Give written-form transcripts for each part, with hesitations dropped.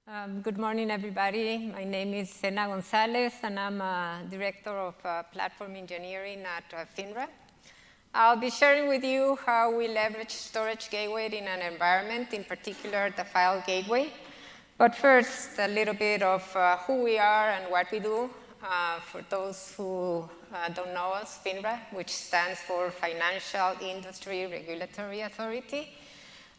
Good morning, everybody. My name is Sena Gonzalez, and I'm Director of Platform Engineering at FINRA. I'll be sharing with you how we leverage Storage Gateway in an environment, in particular the file gateway. But first, a little bit of who we are and what we do. For those who don't know us, FINRA, which stands for Financial Industry Regulatory Authority.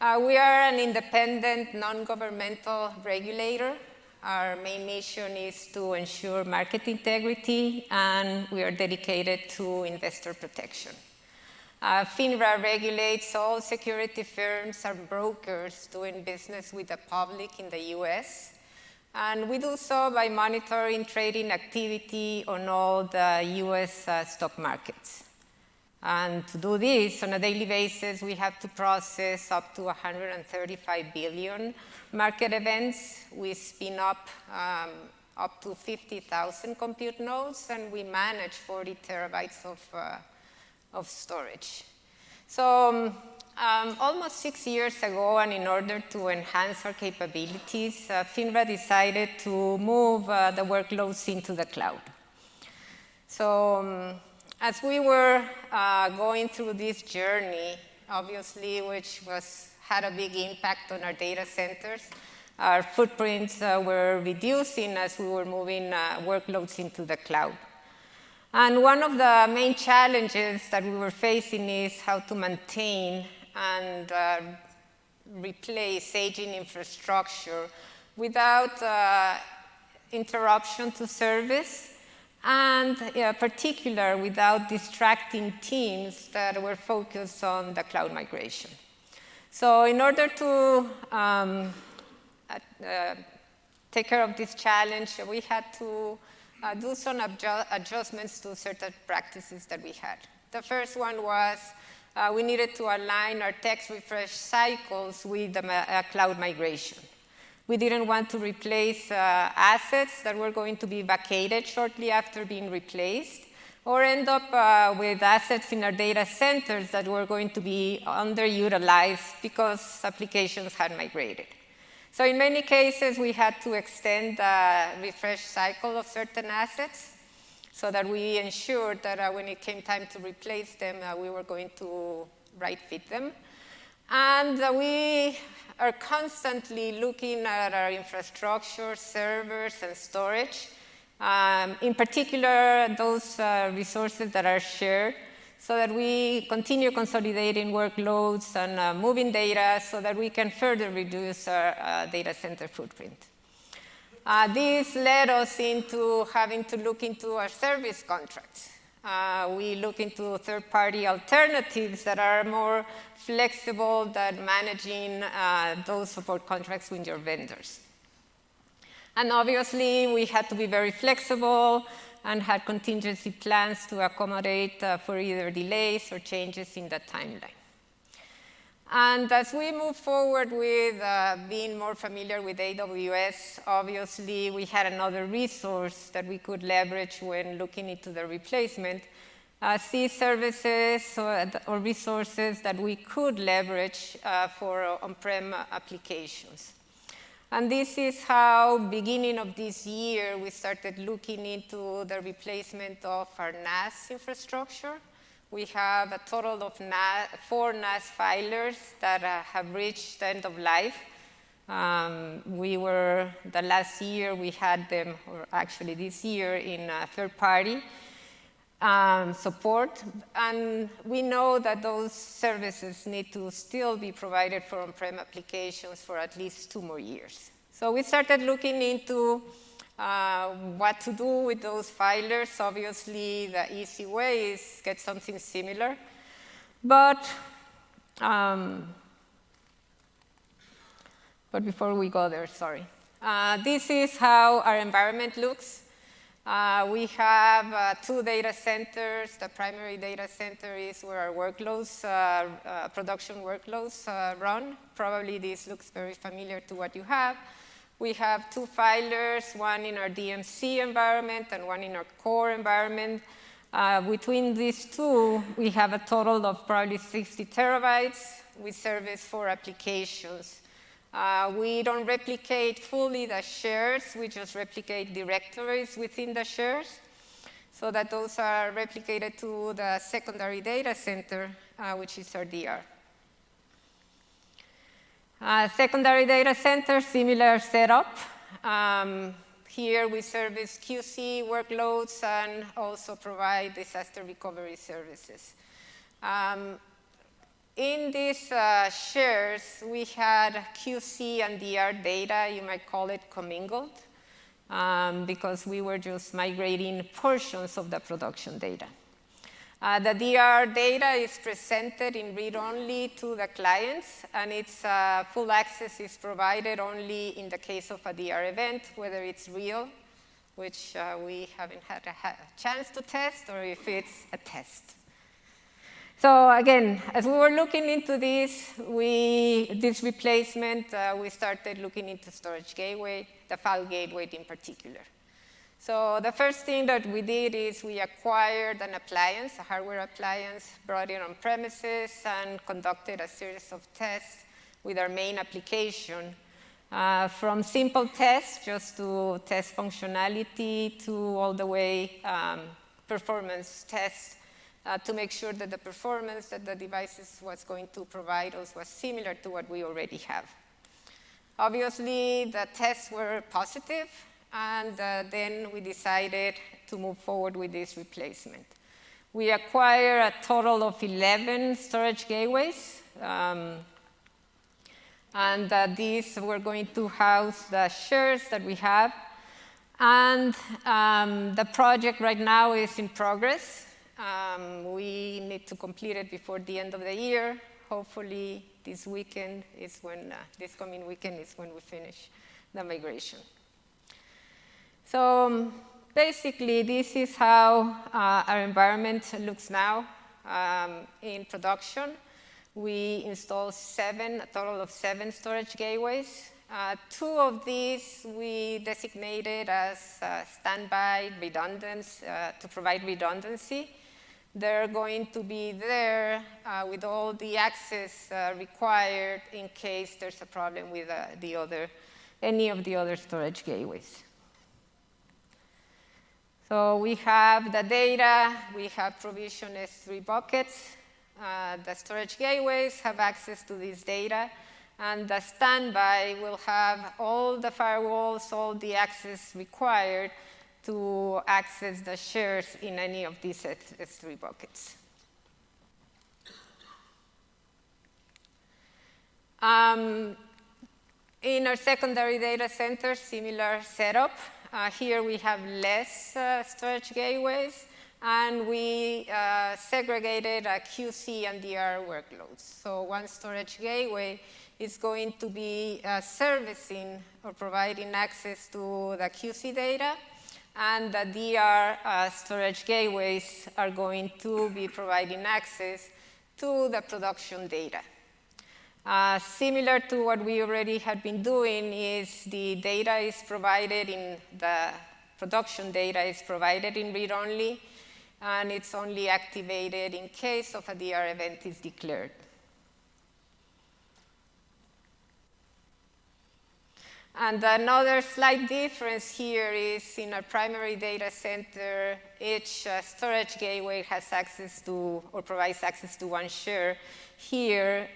We are an independent, non-governmental regulator. Our main mission is to ensure market integrity, and we are dedicated to investor protection. FINRA regulates all security firms and brokers doing business with the public in the US. And we do so by monitoring trading activity on all the US stock markets. And to do this on a daily basis, we have to process up to 135 billion market events. We spin up to 50,000 compute nodes, and we manage 40 terabytes of storage. So almost 6 years ago, and in order to enhance our capabilities, FINRA decided to move the workloads into the cloud. So as we were going through this journey, obviously, which had a big impact on our data centers, our footprints were reducing as we were moving workloads into the cloud. And one of the main challenges that we were facing is how to maintain and replace aging infrastructure without interruption to service, and in particular, without distracting teams that were focused on the cloud migration. So in order to take care of this challenge, we had to do some adjustments to certain practices that we had. The first one was we needed to align our text refresh cycles with the cloud migration. We didn't want to replace assets that were going to be vacated shortly after being replaced, or end up with assets in our data centers that were going to be underutilized because applications had migrated. So in many cases, we had to extend the refresh cycle of certain assets so that we ensured that when it came time to replace them, we were going to right-fit them. And we are constantly looking at our infrastructure, servers, and storage, in particular, those resources that are shared, so that we continue consolidating workloads and moving data so that we can further reduce our data center footprint. This led us into having to look into our service contracts. We look into third-party alternatives that are more flexible than managing those support contracts with your vendors. And obviously, we had to be very flexible and had contingency plans to accommodate for either delays or changes in the timeline. And as we move forward with being more familiar with AWS, obviously, we had another resource that we could leverage when looking into the replacement, C services or resources that we could leverage for on-prem applications. And this is how, beginning of this year, we started looking into the replacement of our NAS infrastructure. We have a total of 4 NAS filers that have reached the end of life. The last year, we had them, or actually this year, in third-party support. And we know that those services need to still be provided for on-prem applications for at least 2 more years. So we started looking into what to do with those filers. Obviously, the easy way is get something similar. But before we go there, sorry. This is how our environment looks. We have 2 data centers. The primary data center is where our workloads, production workloads run. Probably this looks very familiar to what you have. We have 2 filers, one in our DMC environment and one in our core environment. Between these 2, we have a total of probably 60 terabytes. We service 4 applications. We don't replicate fully the shares. We just replicate directories within the shares so that those are replicated to the secondary data center, which is our DR. Secondary data center, similar setup. Here we service QC workloads and also provide disaster recovery services. In these shares, we had QC and DR data, you might call it commingled, because we were just migrating portions of the production data. The DR data is presented in read-only to the clients, and its full access is provided only in the case of a DR event, whether it's real, which we haven't had a chance to test, or if it's a test. So again, as we were looking into this replacement, we started looking into storage gateway, the file gateway in particular. So the first thing that we did is we acquired an appliance, a hardware appliance, brought it on premises, and conducted a series of tests with our main application. From simple tests, just to test functionality, to all the way performance tests, to make sure that the performance that the devices was going to provide us was similar to what we already have. Obviously, the tests were positive, and then we decided to move forward with this replacement. We acquired a total of 11 storage gateways, and these were going to house the shares that we have. And the project right now is in progress. We need to complete it before the end of the year. Hopefully, this weekend is when, this coming weekend is when we finish the migration. So basically, this is how our environment looks now in production. We installed a total of 7 storage gateways. 2 of these we designated as standby redundant to provide redundancy. They're going to be there with all the access required in case there's a problem with any of the other storage gateways. So we have the data, we have provisioned S3 buckets. The storage gateways have access to this data, and the standby will have all the firewalls, all the access required to access the shares in any of these S3 buckets. In our secondary data center, similar setup. Here we have less storage gateways, and we segregated QC and DR workloads. So one storage gateway is going to be servicing or providing access to the QC data, and the DR storage gateways are going to be providing access to the production data. Similar to what we already had been doing is the data is provided in the production data is provided in read-only, and it's only activated in case of a DR event is declared. And another slight difference here is in our primary data center, each storage gateway has access to or provides access to one share. Here,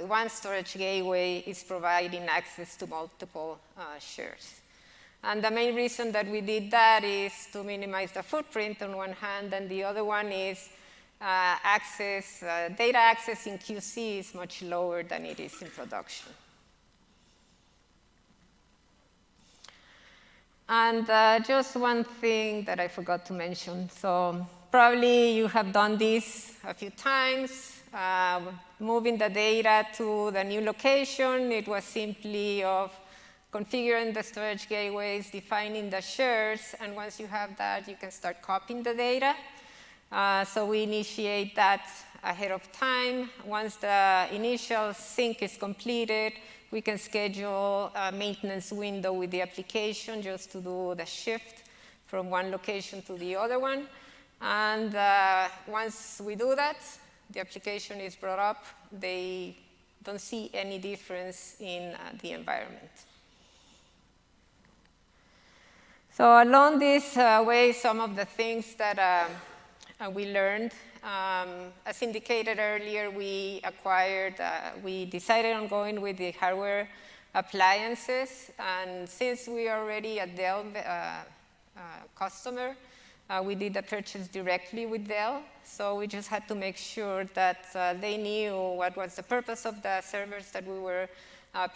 one storage gateway is providing access to multiple shares. And the main reason that we did that is to minimize the footprint on one hand, and the other one is data access in QC is much lower than it is in production. And just one thing that I forgot to mention. So probably you have done this a few times, moving the data to the new location. It was simply of configuring the storage gateways, defining the shares, and once you have that, you can start copying the data. So we initiate that ahead of time. Once the initial sync is completed, we can schedule a maintenance window with the application just to do the shift from one location to the other one. And once we do that, the application is brought up. They don't see any difference in the environment. So along this way, some of the things that we learned, as indicated earlier, we decided on going with the hardware appliances. And since we are already a Dell customer, we did the purchase directly with Dell. So we just had to make sure that they knew what was the purpose of the servers that we were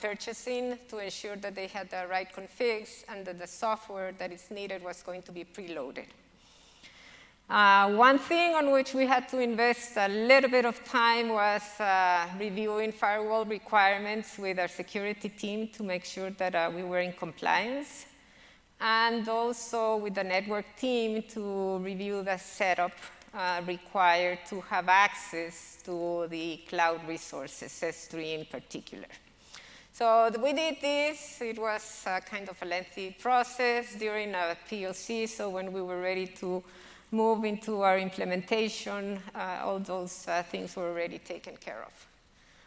purchasing, to ensure that they had the right configs and that the software that is needed was going to be preloaded. One thing on which we had to invest a little bit of time was reviewing firewall requirements with our security team to make sure that we were in compliance, and also with the network team to review the setup required to have access to the cloud resources, S3 in particular. So we did this. It was kind of a lengthy process during a POC, so when we were ready to move into our implementation, all those things were already taken care of.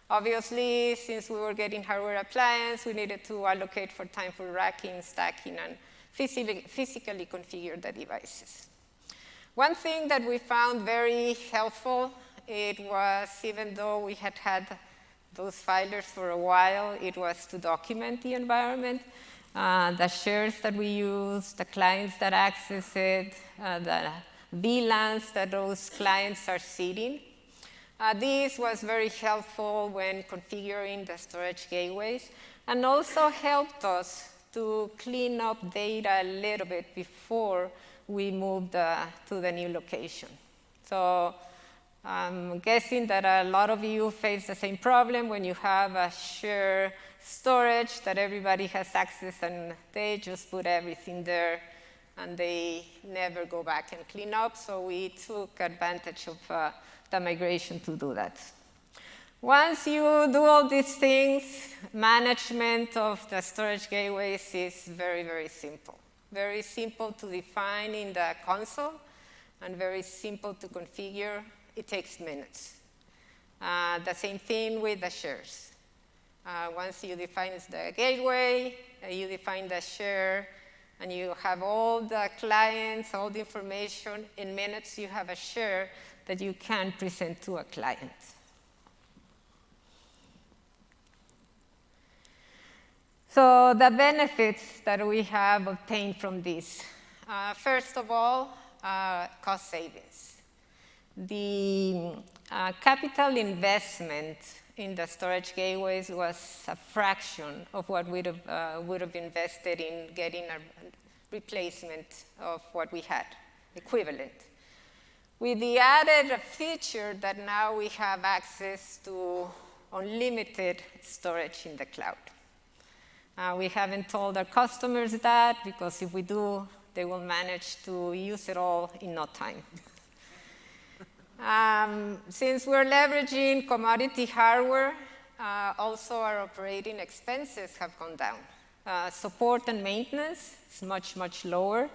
Obviously, since we were getting hardware appliance, we needed to allocate for time for racking, stacking, and physically configure the devices. One thing that we found very helpful, it was, even though we had had those filers for a while, it was to document the environment, the shares that we use, the clients that access it, the VLANs that those clients are sitting. This was very helpful when configuring the storage gateways, and also helped us to clean up data a little bit before we moved to the new location. So I'm guessing that a lot of you face the same problem when you have a shared storage that everybody has access, and they just put everything there, and they never go back and clean up. So we took advantage of the migration to do that. Once you do all these things, management of the storage gateways is very, very simple. Very simple to define in the console, and very simple to configure. It takes minutes. The same thing with the shares. Once you define the gateway, you define the share, and you have all the clients, all the information. In minutes, you have a share that you can present to a client. So the benefits that we have obtained from this. First of all, cost savings. The capital investment in the storage gateways was a fraction of what would have invested in getting a replacement of what we had, equivalent. With the added feature that now we have access to unlimited storage in the cloud. We haven't told our customers that, because if we do, they will manage to use it all in no time. Since we're leveraging commodity hardware, also our operating expenses have gone down. Support and maintenance is much, much lower.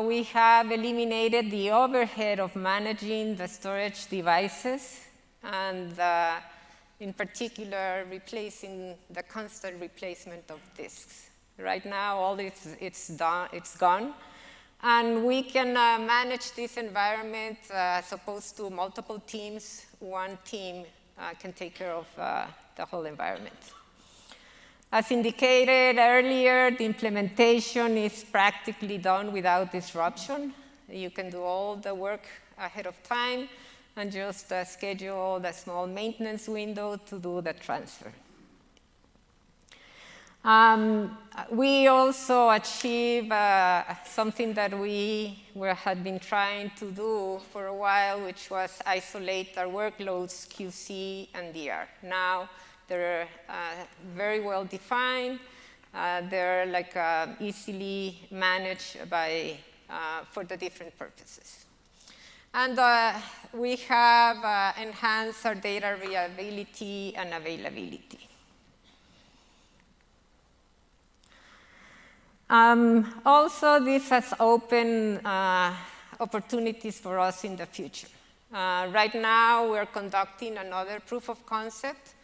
We have eliminated the overhead of managing the storage devices, and in particular, replacing the constant replacement of disks. Right now, all it's gone. And we can manage this environment as opposed to multiple teams. One team can take care of the whole environment. As indicated earlier, the implementation is practically done without disruption. You can do all the work ahead of time and just schedule the small maintenance window to do the transfer. We also achieve something that we had been trying to do for a while, which was isolate our workloads, QC and DR. Now they're very well defined. They're like easily managed for the different purposes. And we have enhanced our data reliability and availability. Also, this has opened opportunities for us in the future. Right now, we're conducting another proof of concept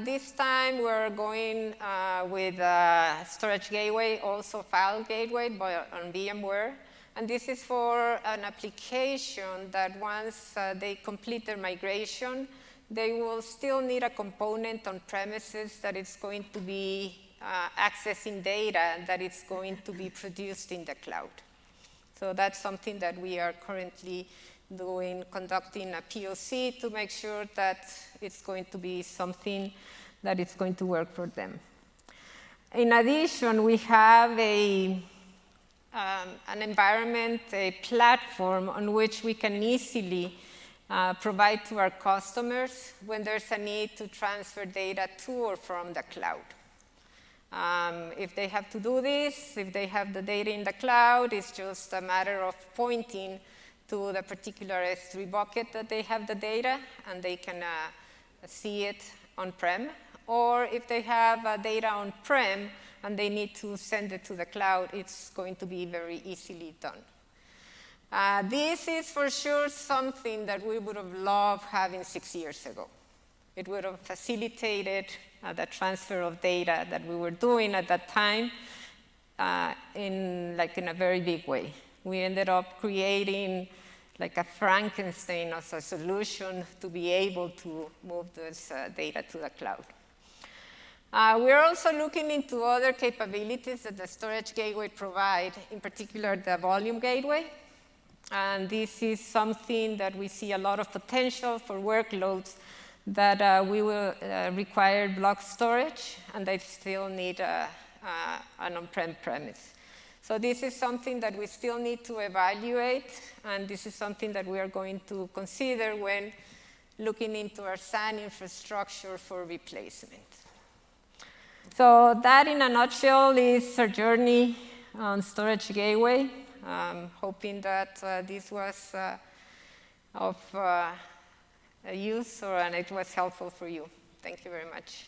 This time we're going with Storage Gateway, also File Gateway, but on VMware. And this is for an application that once they complete their migration, they will still need a component on premises that is going to be accessing data that is going to be produced in the cloud. So that's something that we are currently doing, conducting a POC to make sure that it's going to be something that is going to work for them. In addition, we have an environment, a platform on which we can easily provide to our customers when there's a need to transfer data to or from the cloud. If they have to do this, if they have the data in the cloud, it's just a matter of pointing to the particular S3 bucket that they have the data, and they can see it on-prem. Or if they have data on-prem and they need to send it to the cloud, it's going to be very easily done. This is for sure something that we would have loved having 6 years ago. It would have facilitated the transfer of data that we were doing at that time in a very big way. We ended up creating like a Frankenstein as a solution to be able to move this data to the cloud. We're also looking into other capabilities that the Storage Gateway provides, in particular the Volume Gateway. And this is something that we see a lot of potential for workloads that we will require block storage, and they still need an on-prem premise. So this is something that we still need to evaluate, and this is something that we are going to consider when looking into our SAN infrastructure for replacement. So that, in a nutshell, is our journey on Storage Gateway. Hoping that this was of use and it was helpful for you. Thank you very much.